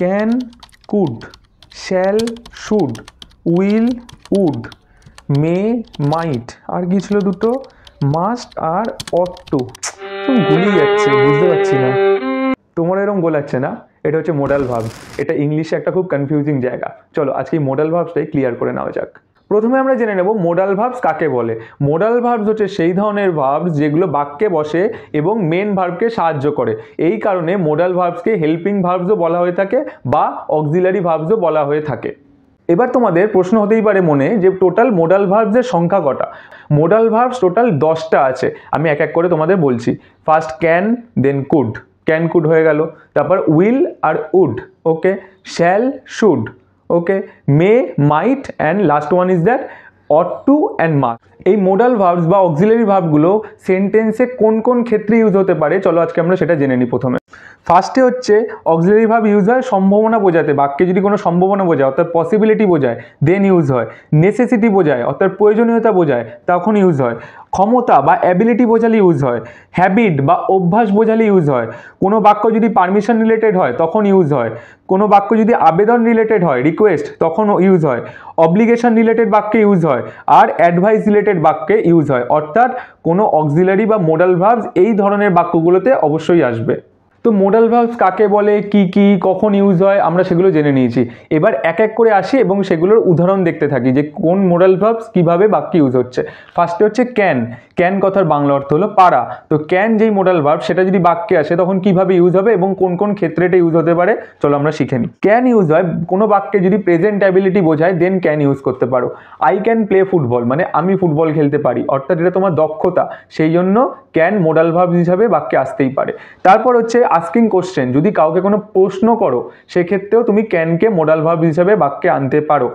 Can, could, shall, should, will, would, may, might, আর কি ছিল দুটো, মাস্ট আর অট টু। গুলিয়ে যাচ্ছে, বুঝতে পারছি না। তোমার এরকম গোলাচ্ছে না? এটা হচ্ছে মোডাল ভার্বস। এটা ইংলিশে একটা খুব কনফিউজিং জায়গা। চলো আজকে এই মোডাল ভার্বসটাই ক্লিয়ার করে নেওয়া যাক। প্রথমে আমরা জেনে নেব মোডাল ভার্বস কাকে বলে। মোডাল ভার্বস হচ্ছে সেই ধরনের ভার্বস যেগুলো বাক্যে বসে এবং মেন ভার্বকে সাহায্য করে। এই কারণে মোডাল ভার্বসকে হেল্পিং ভার্বসও বলা হয়ে থাকে বা অক্সিলারি ভার্বসও বলা হয়ে থাকে। এবার তোমাদের প্রশ্ন হতেই পারে মনে যে টোটাল মোডাল ভার্বসের সংখ্যা কটা। মোডাল ভার্বস টোটাল 10টা আছে। আমি এক এক করে তোমাদের বলছি। First can, then could, can could হয়ে গেল। তারপর উইল আর would, okay. Shall, should, okay. May, might, and last one is that ought to and must. এই মোডাল ভার্বস বা অক্সিলারি ভার্বগুলো সেন্টেন্সে কোন কোন ক্ষেত্রে ইউজ হতে পারে চলো আজকে আমরা সেটা জেনে নিই। প্রথমে ফার্স্টে হচ্ছে অক্সিলারি ভার্ব ইউজ হয় সম্ভাবনা বোঝাতে। বাক্যে যদি কোনো সম্ভাবনা বোঝায় অর্থাৎ পসিবিলিটি বোঝায় দেন ইউজ হয়। নেসেসিটি বোঝায় অর্থাৎ প্রয়োজনীয়তা বোঝায় তখন ইউজ হয়। ক্ষমতা বা অ্যাবিলিটি বোঝালে ইউজ হয়। হ্যাবিট বা অভ্যাস বোঝালে ইউজ হয়। কোনো বাক্য যদি পারমিশন রিলেটেড হয় তখন ইউজ হয়। কোনো বাক্য যদি আবেদন রিলেটেড হয় রিকোয়েস্ট তখন ইউজ হয়। অব্লিগেশন রিলেটেড বাক্যে ইউজ হয়। আর অ্যাডভাইস রিলেটেড বাক্যে ইউজ হয়। অর্থাৎ কোনো অক্সিলারি বা মোডাল ভার্বস এই ধরনের বাক্যগুলোতে অবশ্যই আসবে। তো মোডাল ভার্বস কাকে বলে, কি কি কখন ইউজ হয় আমরা সেগুলো জেনে নিয়েছি। এবার এক এক করে আসি এবং সেগুলোর উদাহরণ দেখতে থাকি যে কোন মোডাল ভার্বস কিভাবে বাক্যে ইউজ হচ্ছে। ফার্স্টে হচ্ছে ক্যান। ক্যান কথার বাংলা অর্থ হলো পারা। তো ক্যান যেই মোডাল ভার্ব সেটা যদি বাক্যে আসে তখন কিভাবে ইউজ হবে এবং কোন কোন ক্ষেত্রে এটা ইউজ হতে পারে চলো আমরা শিখে নিই। ক্যান ইউজ হয় কোনো বাক্যে যদি প্রেজেন্ট অ্যাবিলিটি বোঝায় দেন ক্যান ইউজ করতে পারো। আই ক্যান প্লে ফুটবল মানে আমি ফুটবল খেলতে পারি, অর্থাৎ এটা তোমার দক্ষতা, সেই জন্য ক্যান মোডাল ভার্ব হিসাবে বাক্যে আসতেই পারে। তারপর হচ্ছে আস্কিং কোশ্চেন, যদি কাউকে কোনো প্রশ্ন করো সেক্ষেত্রেও তুমি ক্যানকে মোডাল ভার্ব হিসাবে বাক্যে আনতে পারো।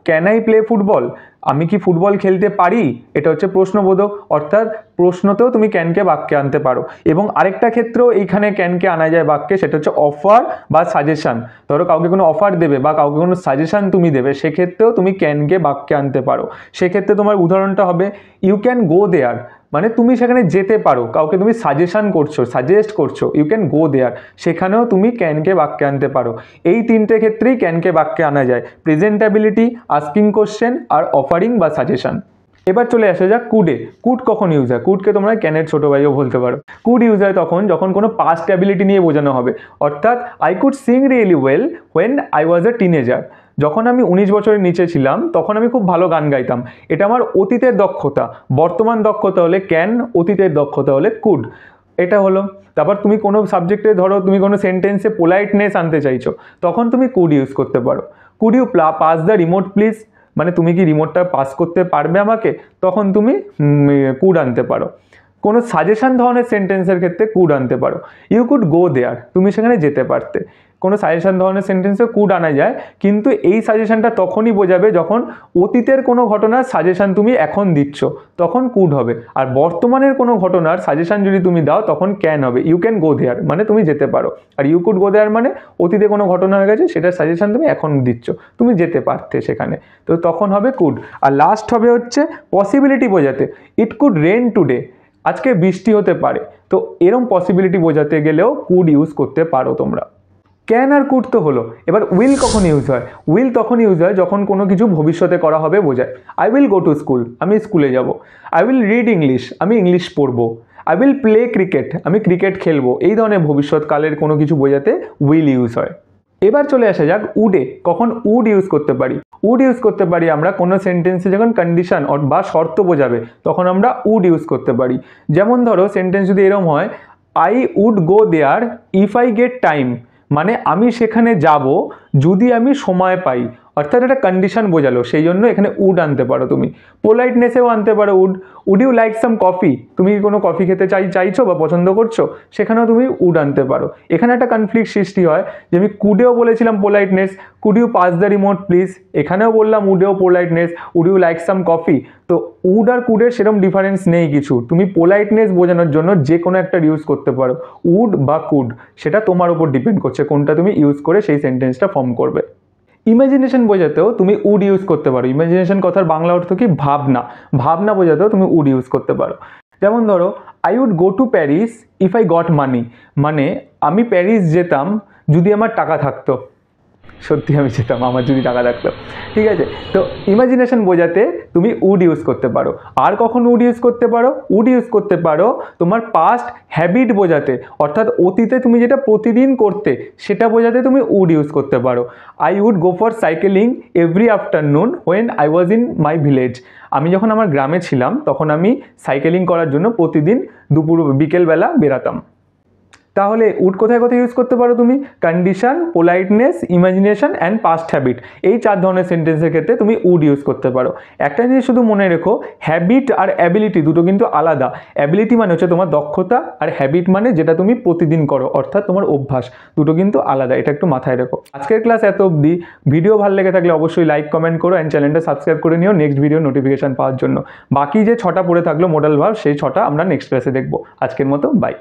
ক্যান আই প্লে ফুটবল, আমি কি ফুটবল খেলতে পারি, এটা হচ্ছে প্রশ্নবোধক, অর্থাৎ প্রশ্নতেও তুমি ক্যানকে বাক্যে আনতে পারো। এবং আরেকটা ক্ষেত্রেও এইখানে ক্যানকে আনা যায় বাক্যে, সেটা হচ্ছে অফার বা সাজেশন। ধরো কাউকে কোনো অফার দেবে বা কাউকে কোনো সাজেশন তুমি দেবে সেক্ষেত্রেও তুমি ক্যানকে বাক্যে আনতে পারো। সেক্ষেত্রে তোমার উদাহরণটা হবে ইউ ক্যান গো দেয়ার, মানে তুমি সেখানে যেতে পারো, কাউকে তুমি সাজেশন করছো, সাজেস্ট করছো, ইউ ক্যান গো দেয়ার, সেখানেও তুমি ক্যানকে বাক্যে আনতে পারো। এই তিনটে ক্ষেত্রেই ক্যানকে বাক্যে আনা যায়, প্রেজেন্টেবিলিটি, আস্কিং কোশ্চেন আর অফারিং বা সাজেশন। এবার চলে আসা যাক কুডে। কুড কখন ইউজ হয়? কুডকে তোমরা ক্যানের ছোটো ভাইও বলতে পারো। কুড ইউজ হয় তখন যখন কোনো পাস্ট অ্যাবিলিটি নিয়ে বোঝানো হবে, অর্থাৎ I could Singh really well when I was a teenager. যখন আমি 19 বছরের নিচে ছিলাম তখন আমি খুব ভালো গান গাইতাম, এটা আমার অতীতের দক্ষতা। বর্তমান দক্ষতা হলে ক্যান, অতীতের দক্ষতা হলে কুড, এটা হলো। তারপর তুমি কোনো সাবজেক্টে ধরো তুমি কোনো সেন্টেন্সে পোলাইটনেস আনতে চাইছো তখন তুমি কুড ইউজ করতে পারো। Could you pass the remote please, মানে তুমি কি রিমোটটা পাস করতে পারবে আমাকে, তখন তুমি কুড আনতে পারো। কোনো সাজেশন ধরনের সেন্টেন্সের ক্ষেত্রে কুড আনতে পারো। ইউ কুড গো দেয়ার, তুমি সেখানে যেতে পারতে। কোনো সাজেশন ধরনের সেন্টেন্সে কুড আনা যায়, কিন্তু এই সাজেশনটা তখনই বোঝাবে যখন অতীতের কোনো ঘটনার সাজেশন তুমি এখন দিচ্ছ তখন কুড হবে। আর বর্তমানের কোনো ঘটনার সাজেশন যদি তুমি দাও তখন ক্যান হবে। ইউ ক্যান গো দেয়ার মানে তুমি যেতে পারো, আর ইউ কুড গো দেয়ার মানে অতীতে কোনো ঘটনা হয়ে গেছে সেটার সাজেশন তুমি এখন দিচ্ছ, তুমি যেতে পারতে সেখানে, তো তখন হবে কুড। আর লাস্ট হবে হচ্ছে পসিবিলিটি বোঝাতে, ইট কুড রেন টুডে, আজকে বৃষ্টি হতে পারে। তো এরকম পসিবিলিটি বোঝাতে গেলেও কুড ইউজ করতে পারো তোমরা। ক্যান আর কুড তো হলো। এবার উইল কখন ইউজ হয়? উইল তখন ইউজ হয় যখন কোনো কিছু ভবিষ্যতে করা হবে বোঝায়। I will go to school, আমি স্কুলে যাব। আই উইল রিড ইংলিশ, আমি ইংলিশ পড়বো। আই উইল প্লে ক্রিকেট, আমি ক্রিকেট খেলবো। এই ধরনের ভবিষ্যৎকালের কোনো কিছু বোঝাতে উইল ইউজ হয়। এবার চলে আসা যাক উডে। কখন উড ইউজ করতে পারি? উড ইউজ করতে পারি আমরা কোনো সেন্টেন্সে যখন কন্ডিশন বা শর্ত বোঝাবে তখন আমরা উড ইউজ করতে পারি। যেমন ধরো সেন্টেন্স যদি এরকম হয়, I would go there if I get time, মানে আমি সেখানে যাব যদি আমি সময় পাই, অর্থাৎ এটা কন্ডিশন বোঝালো, সেই জন্য এখানে উড আনতে পারো তুমি। পোলাইটনেসেও আনতে পারো would. Would you like some coffee, তুমি কোনো কফি খেতে চাইছো বা পছন্দ করছো, সেখানেও তুমি উড আনতে পারো। এখানে একটা কনফ্লিক্ট সৃষ্টি হয় যে আমি কুডেও বলেছিলাম politeness, could you pass the remote please, এখানেও বললাম উডেও politeness, would you like some coffee. তো উড আর কুডের সেরকম ডিফারেন্স নেই কিছু, তুমি পোলাইটনেস বোঝানোর জন্য যে কোনো একটা ইউজ করতে পারো, উড বা কুড, সেটা তোমার উপর ডিপেন্ড করছে কোনটা তুমি ইউজ করে সেই সেন্টেন্সটা ফর্ম করবে। ইমাজিনেশন বোঝাতেও তুমি উড ইউজ করতে পারো। ইমাজিনেশন কথার বাংলা অর্থ কি? ভাবনা। ভাবনা বোঝাতেও তুমি উড ইউজ করতে পারো। যেমন ধরো I would go to Paris if I got money, মানে আমি প্যারিস যেতাম যদি আমার টাকা থাকতো। সত্যি আমি যেতাম আমার যদি টাকা থাকতো। ঠিক আছে, তো ইমাজিনেশন বোঝাতে তুমি উড ইউজ করতে পারো। আর কখন উড ইউজ করতে পারো? উড ইউজ করতে পারো তোমার পাস্ট হ্যাবিট বোঝাতে, অর্থাৎ অতীতে তুমি যেটা প্রতিদিন করতে সেটা বোঝাতে তুমি উড ইউজ করতে পারো। I would go for cycling every afternoon when I was in my village. আমি যখন আমার গ্রামে ছিলাম তখন আমি সাইকেলিং করার জন্য প্রতিদিন বিকেলবেলা বেরাতাম। তাহলে উড কোথায় কোথায় ইউজ করতে পারো তুমি? Condition, politeness, imagination and past habit, এই 4 ধরনের সেন্টেন্সের ক্ষেত্রে তুমি উড ইউজ করতে পারো। একটা জিনিস শুধু মনে রেখো, হ্যাবিট আর অ্যাবিলিটি দুটো কিন্তু আলাদা। অ্যাবিলিটি মানে হচ্ছে তোমার দক্ষতা, আর হ্যাবিট মানে যেটা তুমি প্রতিদিন করো, অর্থাৎ তোমার অভ্যাস, দুটো কিন্তু আলাদা, এটা একটু মাথায় রেখো। আজকের ক্লাস এত অবধি। ভিডিও ভালো লেগে থাকলে অবশ্যই লাইক কমেন্ট করো অ্যান্ড চ্যানেলটা সাবস্ক্রাইব করে নিও নেক্সট ভিডিও নোটিফিকেশন পাওয়ার জন্য। বাকি যে 6টা পড়ে থাকলো মডাল ভার্ব, সেই 6টা আমরা নেক্সট ক্লাসে দেখবো। আজকের মতো বাই।